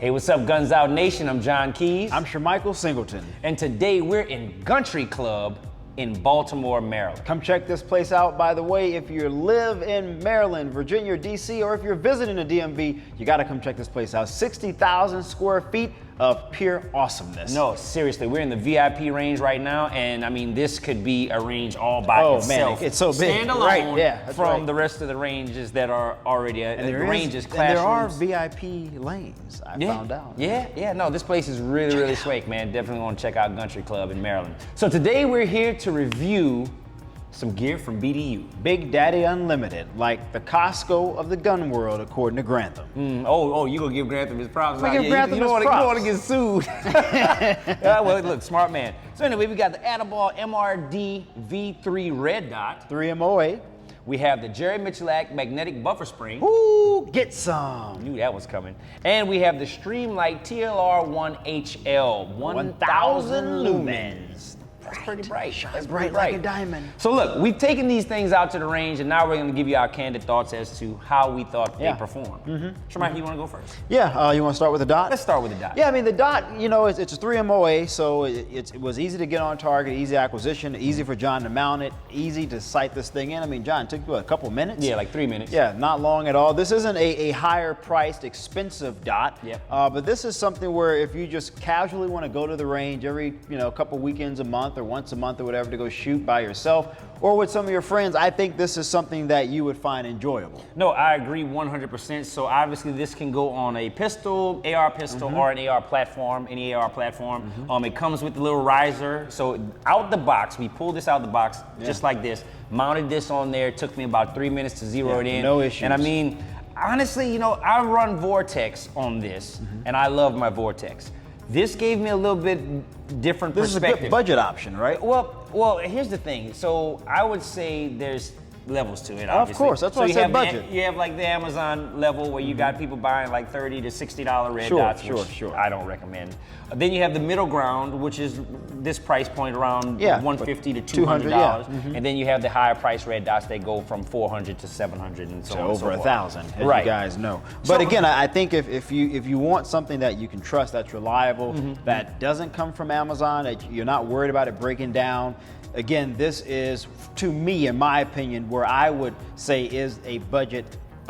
Hey, what's up, Guns Out Nation? I'm John Keys. I'm Michael Singleton. And today we're in Country Club in Baltimore, Maryland. Come check this place out. By the way, if you live in Maryland, Virginia, or DC, or if you're visiting the DMV, you gotta come check this place out. 60,000 square feet of pure awesomeness. No, seriously, we're in the VIP range right now, and I mean, this could be a range all by itself. Man, it's so big. Standalone right, yeah, from the rest of the ranges that are already, the ranges, classrooms. And there are VIP lanes, I found out. Yeah, no, this place is really swake, man. Definitely want to check out Country Club in Maryland. So today we're here to review some gear from BDU. Big Daddy Unlimited, like the Costco of the gun world, according to Grantham. You gonna give Grantham his props? You don't want to get sued. Well, look, smart man. So anyway, we got the Atabal MRD V3 Red Dot. 3 MOA. We have the Jerry Miculek Magnetic Buffer Spring. Ooh, get some. Knew that was coming. And we have the Streamlight Tlr 1HL 1000 lumens. That's pretty bright. That's bright like a diamond. So look, we've taken these things out to the range, and now we're going to give you our candid thoughts as to how we thought they performed. Shermike, you want to go first? Yeah, you want to start with the Dot? Let's start with the Dot. Yeah, I mean, the Dot, you know, it's a 3 MOA, so it was easy to get on target, easy acquisition, easy for John to mount it, easy to sight this thing in. I mean, John, it took you a couple minutes? Yeah, like 3 minutes. Yeah, not long at all. This isn't a higher priced, expensive Dot, but this is something where if you just casually want to go to the range every, couple weekends a month or once a month or whatever to go shoot by yourself or with some of your friends, I think this is something that you would find enjoyable. No, I agree 100%. So obviously this can go on a pistol, AR pistol, or an AR platform, any AR platform. It comes with the little riser. So out the box, we pulled this out the box just like this, mounted this on there. It took me about 3 minutes to zero it in. No issues. And I mean, honestly, I run Vortex on this, and I love my Vortex. This gave me a little bit different perspective. This is a good budget option, right? Well, here's the thing. So I would say there's levels to it, obviously. Of course, that's why I said budget. You have like the Amazon level where you got people buying like $30 to $60 red dots, which I don't recommend. Then you have the middle ground, which is this price point around $150 to $200. And then you have the higher price red dots that go from $400 to $700 and so on and so over forth. $1,000, as you guys know. But again, I think if you want something that you can trust, that's reliable, that doesn't come from Amazon, that you're not worried about it breaking down. Again, this is, to me, in my opinion, where I would say is a budget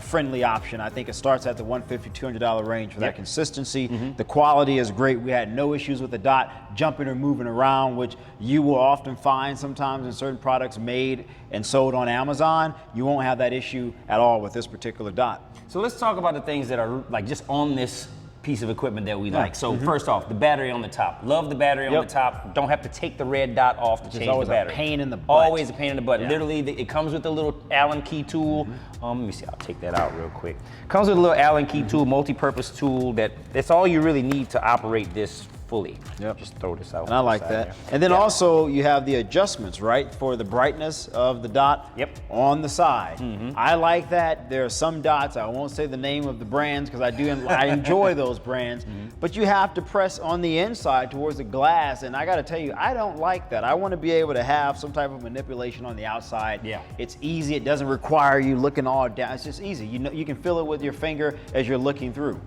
friendly option. I think it starts at the $150, $200 range for that consistency. The quality is great. We had no issues with the Dot jumping or moving around, which you will often find sometimes in certain products made and sold on Amazon. You won't have that issue at all with this particular Dot. So let's talk about the things that are like just on this piece of equipment that we like. So first off, the battery on the top. Love the battery on the top. Don't have to take the red dot off to change the battery. A pain in the butt. Always a pain in the butt. Literally, it comes with a little Allen key tool. Let me see, I'll take that out real quick. Comes with a little Allen key tool, multi-purpose tool. That's all you really need to operate this fully. Just throw this out. And I like that. There. And then also you have the adjustments, right, for the brightness of the Dot on the side. I like that. There are some Dots, I won't say the name of the brands because I enjoy those brands, but you have to press on the inside towards the glass, and I got to tell you, I don't like that. I want to be able to have some type of manipulation on the outside. It's easy. It doesn't require you looking all down. It's just easy. You can feel it with your finger as you're looking through.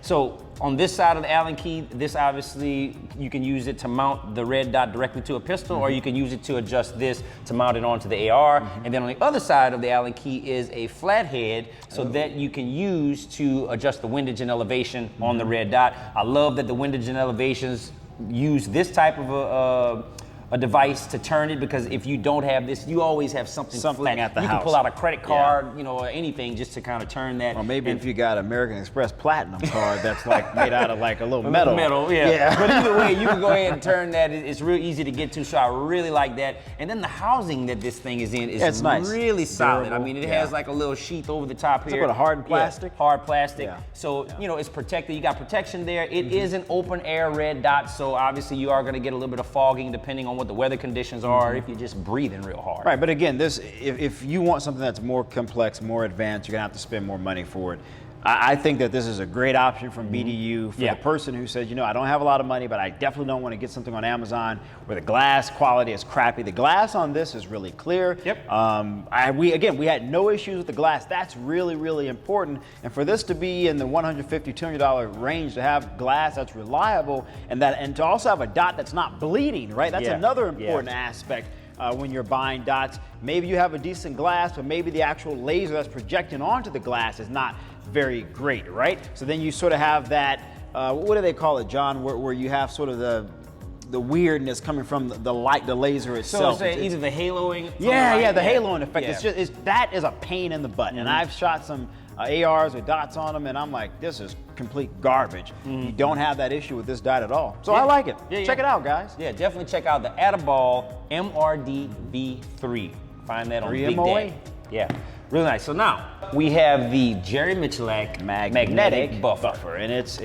So on this side of the Allen key, this obviously you can use it to mount the red dot directly to a pistol, or you can use it to adjust this to mount it onto the AR. And then on the other side of the Allen key is a flathead, so that you can use to adjust the windage and elevation on the red dot. I love that the windage and elevations use this type of a device to turn it, because if you don't have this, you always have something flat. At the house. You can pull out a credit card, or anything just to kind of turn that. Or maybe if you got American Express Platinum card that's like made out of like a little metal. But either way, you can go ahead and turn that. It's real easy to get to, so I really like that. And then the housing that this thing is in is really solid. Durable. I mean, it has like a little sheath over the top here. It's like a hard plastic? Hard plastic. So, it's protected. You got protection there. It is an open air red dot, so obviously you are going to get a little bit of fogging depending on what the weather conditions are, if you're just breathing real hard. Right, but again, if you want something that's more complex, more advanced, you're gonna have to spend more money for it. I think that this is a great option from BDU for the person who says, I don't have a lot of money, but I definitely don't want to get something on Amazon where the glass quality is crappy. The glass on this is really clear. Yep. We had no issues with the glass. That's really, really important. And for this to be in the $150, $200 range, to have glass that's reliable and to also have a dot that's not bleeding, right? That's another important aspect. When you're buying dots, maybe you have a decent glass, but maybe the actual laser that's projecting onto the glass is not very great, right? So then you sort of have that, what do they call it, John, where you have sort of the weirdness coming from the light, the laser itself. So it's either the haloing. The haloing effect. Yeah. That is a pain in the butt. And I've shot some ARs with dots on them, and I'm like, this is complete garbage. You don't have that issue with this dot at all. So I like it. Check it out, guys. Yeah, definitely check out the Ataball MRD V3. Find that on Big Day. Yeah, really nice. So now we have the Jerry Miculek magnetic buffer. And it's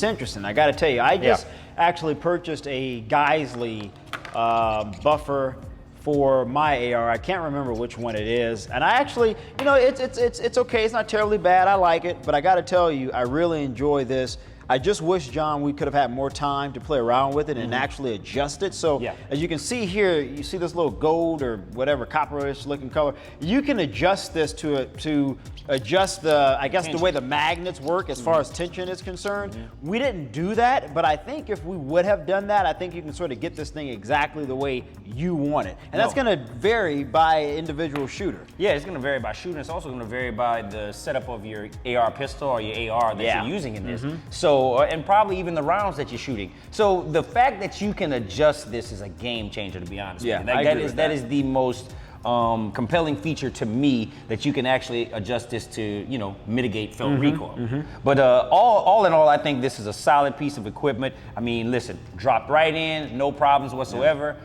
interesting. I got to tell you, I just actually purchased a Geisley buffer for my AR. I can't remember which one it is. And I actually, it's okay. It's not terribly bad. I like it. But I got to tell you, I really enjoy this. I just wish, John, we could have had more time to play around with it and actually adjust it. So as you can see here, you see this little gold or whatever copperish looking color. You can adjust this to adjust the, I guess, the way the magnets work as far as tension is concerned. We didn't do that, but I think if we would have done that, I think you can sort of get this thing exactly the way you want it. And that's going to vary by individual shooter. Yeah, it's going to vary by shooter. It's also going to vary by the setup of your AR pistol or your AR that you're using in this. So, and probably even the rounds that you're shooting. So the fact that you can adjust this is a game changer, to be honest with you. That is the most compelling feature to me, that you can actually adjust this to, mitigate felt recoil. But all in all, I think this is a solid piece of equipment. I mean, listen, dropped right in, no problems whatsoever.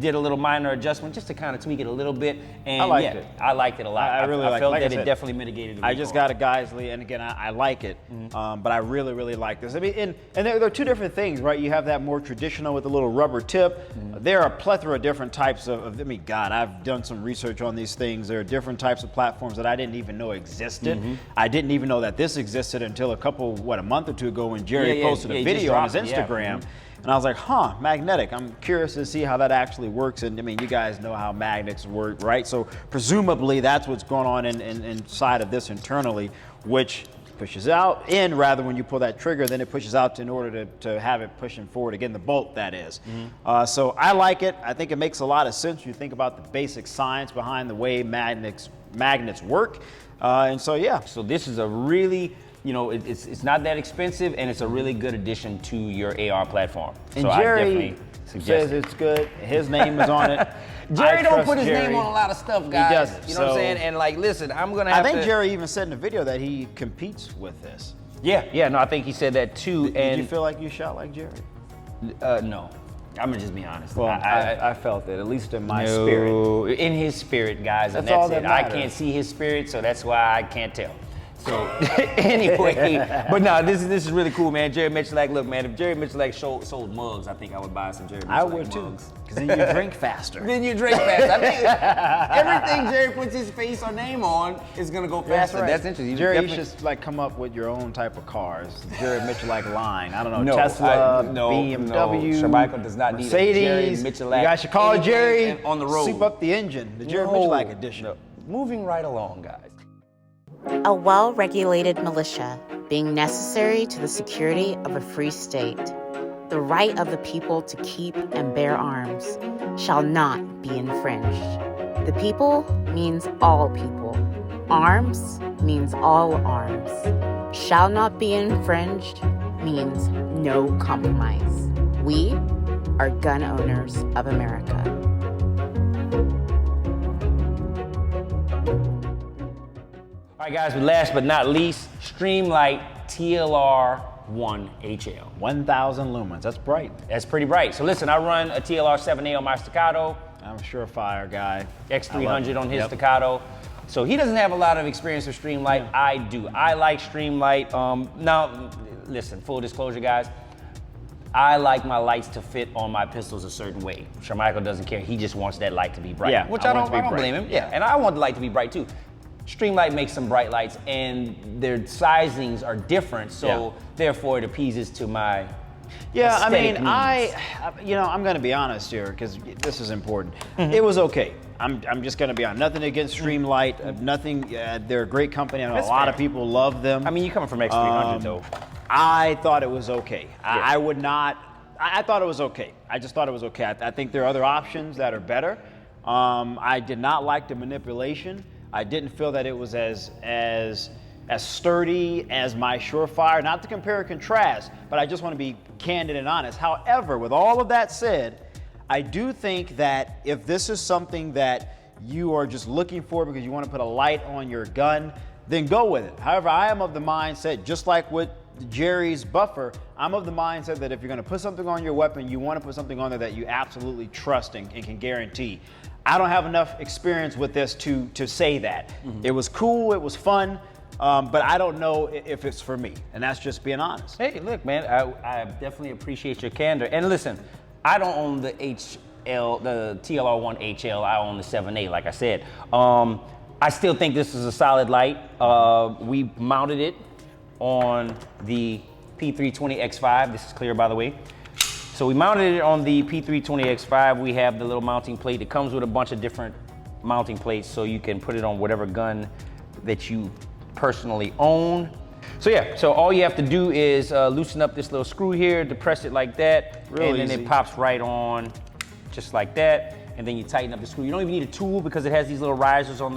Did a little minor adjustment just to kind of tweak it a little bit, and I liked it a lot. I really felt that it definitely mitigated the recoil. I just got a Geisley, and again, I like it, but I really, really like this. I mean, and there are two different things, right? You have that more traditional with a little rubber tip. There are a plethora of different types of. I mean, God, I've done some research on these things. There are different types of platforms that I didn't even know existed. I didn't even know that this existed until a month or two ago when Jerry posted a video on his Instagram. And I was like, magnetic. I'm curious to see how that actually works. And I mean, you guys know how magnets work, right? So presumably that's what's going on inside of this internally, which pushes out in rather when you pull that trigger, then it pushes out in order to have it pushing forward again, the bolt that is. So I like it. I think it makes a lot of sense when you think about the basic science behind the way magnets work. And so, So this is a really, it's not that expensive, and it's a really good addition to your AR platform. And so Jerry says it's good. His name is on it. Jerry don't put his name on a lot of stuff, guys. He doesn't. You know what I'm saying? And listen, I'm gonna have I think Jerry even said in the video that he competes with this. No, I think he said that too. Did you feel like you shot like Jerry? No. I'm gonna just be honest. Well, I felt it, at least in my spirit. In his spirit, guys, and that's it. I can't see his spirit, so that's why I can't tell. So anyway, but no, this is really cool, man. Jerry Miculek, look, man, if Jerry Miculek sold mugs, I think I would buy some Jerry Miculek mugs. I would too, because then you drink faster. I think everything Jerry puts his face or name on is gonna go faster. That's interesting. Jerry, you should come up with your own type of cars. Jerry Miculek line. I don't know, Tesla, BMW. Shermichael does not need Mercedes. a Jerry Miculek. You guys should call Jerry on the road. Soup up the engine. The Jerry Miculek edition. Moving right along, guys. A well-regulated militia being necessary to the security of a free state. The right of the people to keep and bear arms shall not be infringed. The people means all people. Arms means all arms. Shall not be infringed means no compromise. We are gun owners of America. All right, guys, but last but not least, Streamlight Tlr 1HL. 1,000 lumens, that's bright. That's pretty bright. So listen, I run a TLR 7A on my Staccato. I'm a surefire guy. X300 on his Staccato. So he doesn't have a lot of experience with Streamlight. I do. I like Streamlight. Now, listen, full disclosure, guys. I like my lights to fit on my pistols a certain way. Shermichael doesn't care. He just wants that light to be bright. Yeah, which I don't blame him. Yeah, and I want the light to be bright too. Streamlight makes some bright lights, and their sizings are different, so therefore it appeases to my aesthetic needs. I'm going to be honest here because this is important. It was okay. I'm just going to be honest. Nothing against Streamlight. Nothing. They're a great company. I know a lot of people love them. I mean, you coming from X300 though. I thought it was okay. I would not. I thought it was okay. I just thought it was okay. I think there are other options that are better. I did not like the manipulation. I didn't feel that it was as sturdy as my Surefire. Not to compare and contrast, but I just want to be candid and honest. However, with all of that said, I do think that if this is something that you are just looking for because you want to put a light on your gun, then go with it. However, I am of the mindset, just like with Jerry's buffer, I'm of the mindset that if you're going to put something on your weapon, you want to put something on there that you absolutely trust and can guarantee. I don't have enough experience with this to say that. It was cool, it was fun, but I don't know if it's for me, and that's just being honest. Hey, look, man, I definitely appreciate your candor. And listen, I don't own the TLR1 HL. I own the 7A, like I said. I still think this is a solid light. We mounted it on the P320X5. This is clear, by the way. So we mounted it on the P320X5. We have the little mounting plate. It comes with a bunch of different mounting plates, so you can put it on whatever gun that you personally own. So all you have to do is loosen up this little screw here, depress it like that, and then it pops right on, just like that. And then you tighten up the screw. You don't even need a tool because it has these little risers on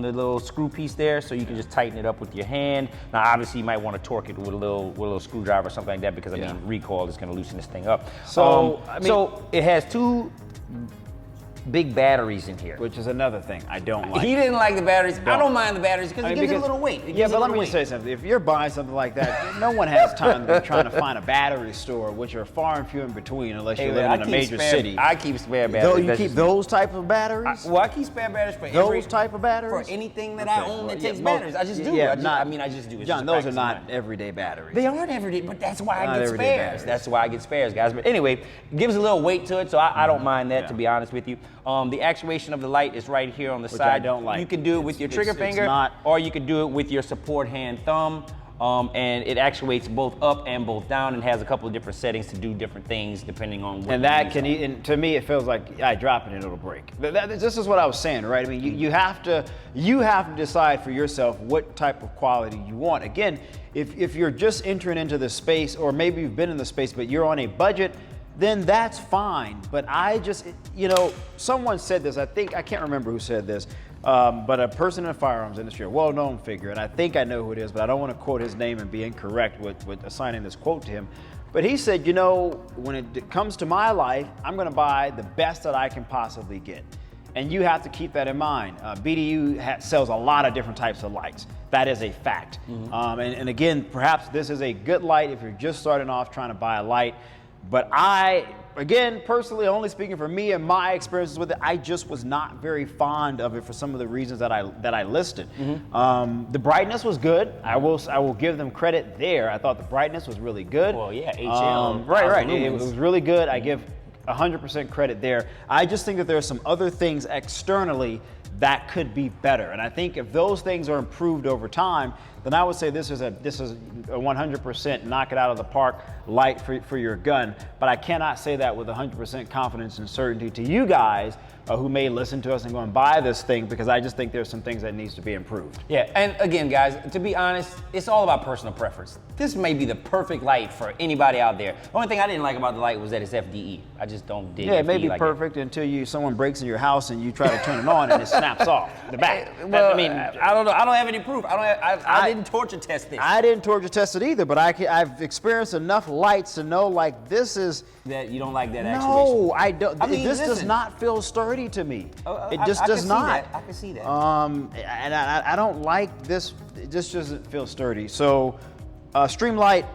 the little screw piece there, so you can just tighten it up with your hand. Now, obviously, you might want to torque it with a little screwdriver or something like that because I mean, recoil is going to loosen this thing up. So it has two big batteries in here, which is another thing I don't like. He didn't like the batteries. I don't mind the batteries because it gives it a little weight. But let me just say something. If you're buying something like that, no one has time to be trying to find a battery store, which are far and few in between unless you're living in a major city. I keep spare batteries. You keep those type of batteries? I keep spare batteries for those type of batteries? For anything that I own that takes batteries. I just do. I just do. John, those are not everyday batteries. They aren't everyday, but that's why I get spares. That's why I get spares, guys. But anyway, it gives a little weight to it, so I don't mind that, to be honest with you. The actuation of the light is right here on the side. I don't like. You can do it with your trigger finger, or you can do it with your support hand thumb. And it actuates both up and both down, and has a couple of different settings to do different things depending on what. And to me, it feels like I drop it and it'll break. This is what I was saying, right? I mean, you have to decide for yourself what type of quality you want. Again, if you're just entering into the space, or maybe you've been in the space but you're on a budget, then that's fine. But someone said this, I can't remember who said this, but a person in the firearms industry, a well-known figure, and I think I know who it is, but I don't want to quote his name and be incorrect with assigning this quote to him. But he said, when it comes to my life, I'm going to buy the best that I can possibly get. And you have to keep that in mind. BDU sells a lot of different types of lights. That is a fact. And again, perhaps this is a good light if you're just starting off trying to buy a light. But again, personally, only speaking for me and my experiences with it, I just was not very fond of it for some of the reasons that I listed. The brightness was good. I will give them credit there. I thought the brightness was really good. Well, yeah, HL. Right. It was really good. I give 100% credit there. I just think that there are some other things externally that could be better. And I think if those things are improved over time, then I would say this is a 100% knock it out of the park light for your gun. But I cannot say that with 100% confidence and certainty to you guys who may listen to us and go and buy this thing, because I just think there's some things that needs to be improved. Yeah, and again, guys, to be honest, it's all about personal preference. This may be the perfect light for anybody out there. The only thing I didn't like about the light was that it's FDE. I just don't dig it. Yeah, it may be perfect until someone breaks in your house and you try to turn it on and it snaps off the back. I don't know. I don't have any proof. I didn't torture test this. I didn't torture test it either, but I've experienced enough lights to know, like, this is... That you don't like that actuation? No, I don't. This does not feel sturdy to me. It just does not. I can see that. And I don't like this. It just doesn't feel sturdy. So, Streamlight,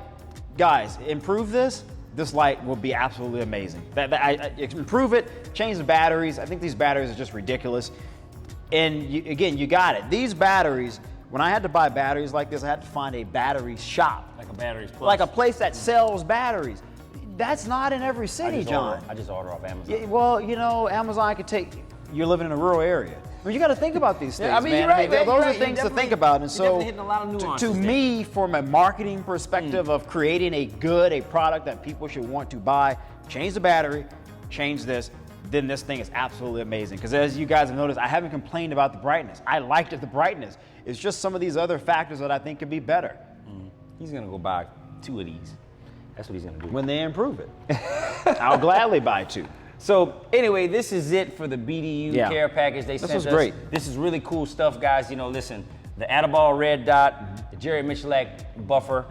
guys, improve this. This light will be absolutely amazing. Improve it, change the batteries. I think these batteries are just ridiculous. And you got it. These batteries, when I had to buy batteries like this, I had to find a battery shop. Like a Batteries Plus. Like a place that sells batteries. That's not in every city, John. I just order off Amazon. Yeah, well, Amazon could you're living in a rural area. Well, you got to think about these things, I mean, man. you're right, man. Those You're are right. things You're to think about. And you're definitely hitting a lot of to nuances there. me, from a marketing perspective of creating a product that people should want to buy, change the battery, change this, then this thing is absolutely amazing. Because as you guys have noticed, I haven't complained about the brightness. I liked the brightness. It's just some of these other factors that I think could be better. He's gonna go buy 2 of these. That's what he's gonna do. When they improve it. I'll gladly buy 2. So anyway, this is it for the BDU care package they sent us. This was great. This is really cool stuff, guys. You know, listen, the Adaball red dot, the Jerry Miculek buffer,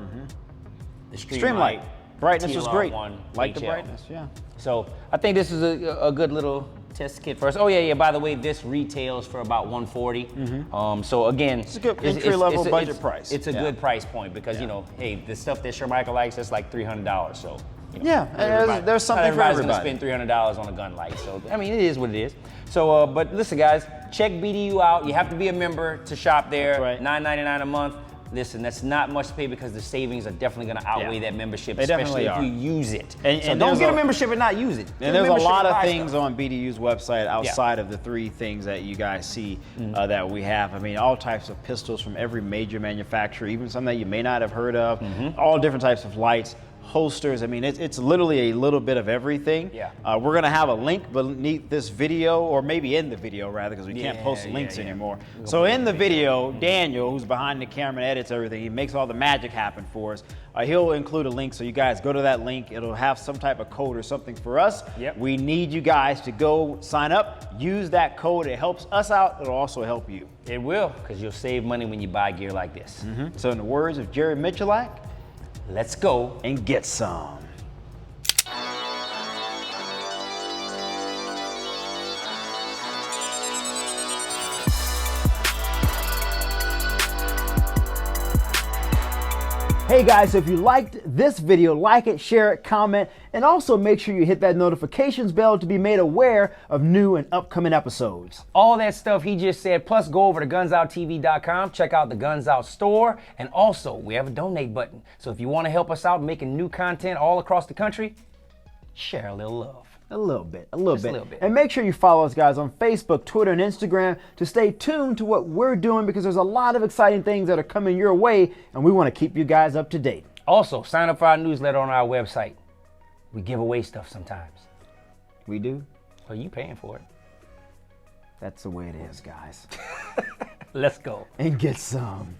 the Streamlight. Brightness was great. TLR1 Like the HL. brightness, yeah. So I think this is a good little test kit for us. Oh yeah, by the way, this retails for about $140. So again, It's a good entry-level budget price. It's a good price point because you know, hey, the stuff that Sir Michael likes, that's like $300. So you know, Yeah, there's something for everybody. Everybody's gonna spend $300 on a gun light. So I mean, it is what it is. So, but listen, guys, check BDU out. You have to be a member to shop there. Right. $9.99 a month. Listen, that's not much to pay because the savings are definitely going to outweigh that membership, They especially definitely if you use it. And so don't there's get a a- membership and not use it. Get And there's a membership lot and of buy things stuff. on BDU's website outside of the 3 things that you guys see that we have. I mean, all types of pistols from every major manufacturer, even some that you may not have heard of, all different types of lights, holsters. I mean, it's literally a little bit of everything. Yeah. We're going to have a link beneath this video, or maybe in the video rather, because we can't post links anymore. So in the video, Daniel, who's behind the camera and edits everything, he makes all the magic happen for us. He'll include a link, so you guys go to that link. It'll have some type of code or something for us. Yep. We need you guys to go sign up, use that code. It helps us out. It'll also help you. It will, because you'll save money when you buy gear like this. So in the words of Jerry Miculek, Let's go. and get some. Hey guys, so if you liked this video, like it, share it, comment, and also make sure you hit that notifications bell to be made aware of new and upcoming episodes. All that stuff he just said, plus go over to gunsoutTV.com, check out the Guns Out store, and also we have a donate button. So if you want to help us out making new content all across the country, share a little love. A little bit. Just a little bit. And make sure you follow us, guys, on Facebook, Twitter, and Instagram to stay tuned to what we're doing, because there's a lot of exciting things that are coming your way, and we want to keep you guys up to date. Also, sign up for our newsletter on our website. We give away stuff sometimes. We do? Well, you paying for it. That's the way it is, guys. Let's go. And get some.